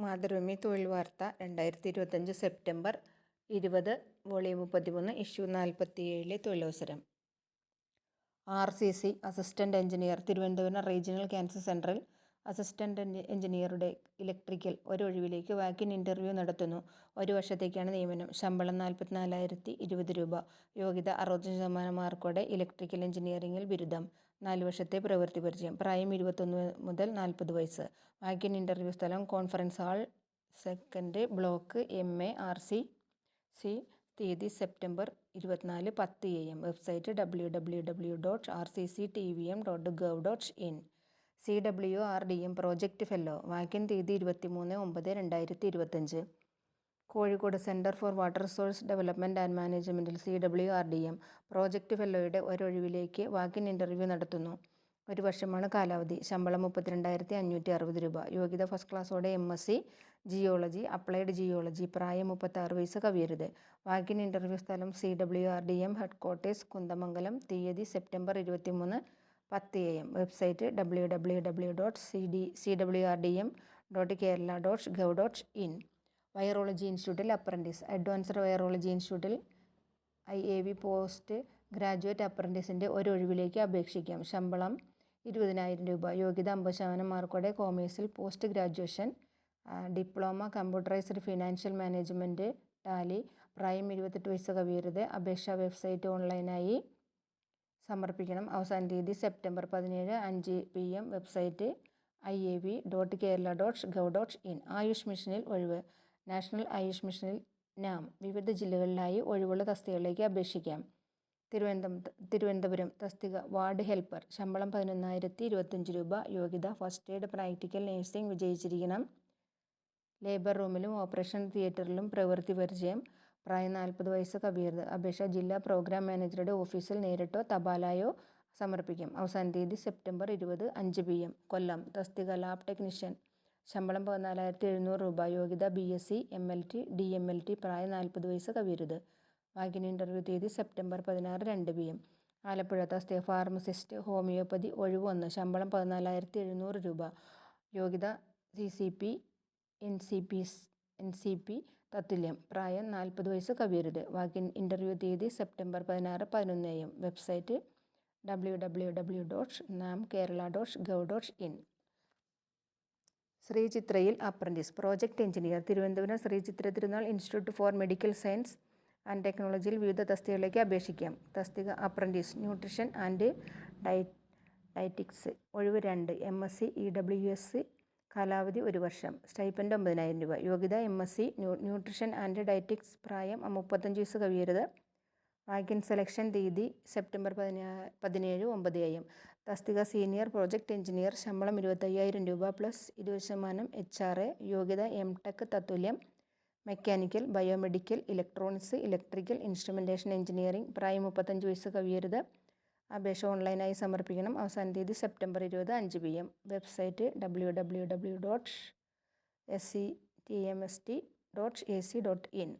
മാതൃഭൂമി തൊഴിൽ വാർത്ത 2025 September 20 volume 33 issue 47 തൊഴിലവസരം. RCC assistant engineer Thiruvananthapuram regional cancer സെന്ററിൽ അസിസ്റ്റന്റ് എഞ്ചിനീയറുടെ ഇലക്ട്രിക്കൽ ഒരൊഴിവിലേക്ക് വാക്കിൻ ഇന്റർവ്യൂ നടത്തുന്നു. 1 വർഷത്തേക്കാണ് നിയമനം. ശമ്പളം 44,020 രൂപ. യോഗ്യത 65% മാർക്കോടെ ഇലക്ട്രിക്കൽ എഞ്ചിനീയറിംഗിൽ ബിരുദം. 4 വർഷത്തെ പ്രവൃത്തി പരിചയം. പ്രായം 21 മുതൽ 40 വയസ്സ്. വാക്കിൻ ഇന്റർവ്യൂ സ്ഥലം conference hall 2nd block MA RCC. തീയതി September 24 10 AM. Website www.rcctvm.gov.in. CWRDM project fellow. Walk in തീയതി 23/9/2025. Kozhikode centre for water resource development and മാനേജ്മെന്റിൽ CWRDM പ്രോജക്റ്റ് ഫെല്ലോയുടെ ഒരൊഴിവിലേക്ക് വാക്കിൻ ഇന്റർവ്യൂ നടത്തുന്നു. 1 വർഷമാണ് കാലാവധി. ശമ്പളം 32,560 രൂപ. യോഗ്യത ഫസ്റ്റ് ക്ലാസ്സോടെ MSc ജിയോളജി, അപ്ലൈഡ് ജിയോളജി. പ്രായം 36 വയസ്സ് കവിയരുത്. വാക്കിൻ ഇന്റർവ്യൂ സ്ഥലം CWRDM ഹെഡ്ക്വാർട്ടേഴ്സ് കുന്ദമംഗലം. തീയതി September 23 10 AM. Website www.cwrdm.kerala.gov.in. Virology ഇൻസ്റ്റിറ്റ്യൂട്ടിൽ അപ്രന്റീസ്. അഡ്വാൻസ്ഡ് വൈറോളജി ഇൻസ്റ്റിറ്റ്യൂട്ടിൽ IAV പോസ്റ്റ് ഗ്രാജുവേറ്റ് അപ്രന്റീസിന്റെ ഒരൊഴിവിലേക്ക് അപേക്ഷിക്കാം. ശമ്പളം 20,000 രൂപ. യോഗ്യത 50% മാർക്കോടെ കോമേഴ്സിൽ post graduation, diploma computerised financial management Tally. പ്രായം 28 വയസ്സ് കവിയരുത്. അപേക്ഷ വെബ്സൈറ്റ് ഓൺലൈനായി സമർപ്പിക്കണം. അവസാന തീയതി September 17 5 PM. Website iav.kerala.gov.in. Ayush മിഷനിൽ ഒഴിവ്. നാഷണൽ ആയുഷ് മിഷനിൽ NAM. വിവിധ ജില്ലകളിലായി ഒഴിവുള്ള തസ്തികകളിലേക്ക് അപേക്ഷിക്കാം. തിരുവനന്തപുരം തസ്തിക വാർഡ് ഹെൽപ്പർ. ശമ്പളം 11,025 രൂപ. യോഗ്യത ഫസ്റ്റ് എയ്ഡ് പ്രാക്ടിക്കൽ നഴ്സിംഗ് വിജയിച്ചിരിക്കണം. ലേബർ റൂമിലും ഓപ്പറേഷൻ തിയേറ്ററിലും പ്രവൃത്തി പരിചയം. പ്രായം 40 വയസ്സ് കവിയരുത്. അപേക്ഷ ജില്ലാ പ്രോഗ്രാം മാനേജറുടെ ഓഫീസിൽ നേരിട്ടോ തപാലായോ സമർപ്പിക്കാം. അവസാന തീയതി സെപ്റ്റംബർ 20 5 PM. കൊല്ലം തസ്തിക ലാബ് ടെക്നീഷ്യൻ. ശമ്പളം 14,700 രൂപ. യോഗ്യത BSc MLT DMLT. പ്രായം 40 വയസ്സ് കവിയരുത്. വാക്കിൻ ഇന്റർവ്യൂ തീയതി സെപ്റ്റംബർ 16 2 PM. ആലപ്പുഴ തസ്തിക ഫാർമസിസ്റ്റ് ഹോമിയോപ്പതി ഒഴിവ് 1. ശമ്പളം 14,700 രൂപ. യോഗ്യത CCP NCP തത്തുല്യം. പ്രായം 40 വയസ്സ് കവിയരുത്. വാക്കിൻ ഇന്റർവ്യൂ തീയതി September 16 11 AM. Website www.namkerala.gov.in. Sree ചിത്രയിൽ apprentice. Project engineer Thiruvananthapuram Sree Chitra Thirunal institute for medical science and ടെക്നോളജിയിൽ വിവിധ തസ്തികകളിലേക്ക് അപേക്ഷിക്കാം. തസ്തിക അപ്രന്റീസ് ന്യൂട്രീഷൻ ആൻഡ് ഡയറ്റിക്സ്. ഒഴിവ് 2. MSc EWS. കാലാവധി 1 വർഷം. സ്റ്റൈപ്പൻഡ് 9,000 രൂപ. യോഗ്യത MSc ന്യൂട്രീഷൻ ആൻഡ് ഡയറ്റിക്സ്. പ്രായം 35 വയസ്സ് കവിയരുത്. വാക്കിൻ സെലക്ഷൻ തീയതി സെപ്റ്റംബർ 17 9 AM. തസ്തിക സീനിയർ പ്രോജക്റ്റ് എഞ്ചിനീയർ. ശമ്പളം 25,000 രൂപ പ്ലസ് 20% HRA. യോഗ്യത MTech തത്തുല്യം. Mechanical, biomedical, electronics, electrical, instrumentation engineering. പ്രായം 35 വയസ്സ് കവിയരുത്. അപേക്ഷ ഓൺലൈനായി സമർപ്പിക്കണം. അവസാന തീയതി സെപ്റ്റംബർ 20 5 PM. Website www.sctmst.ac.in.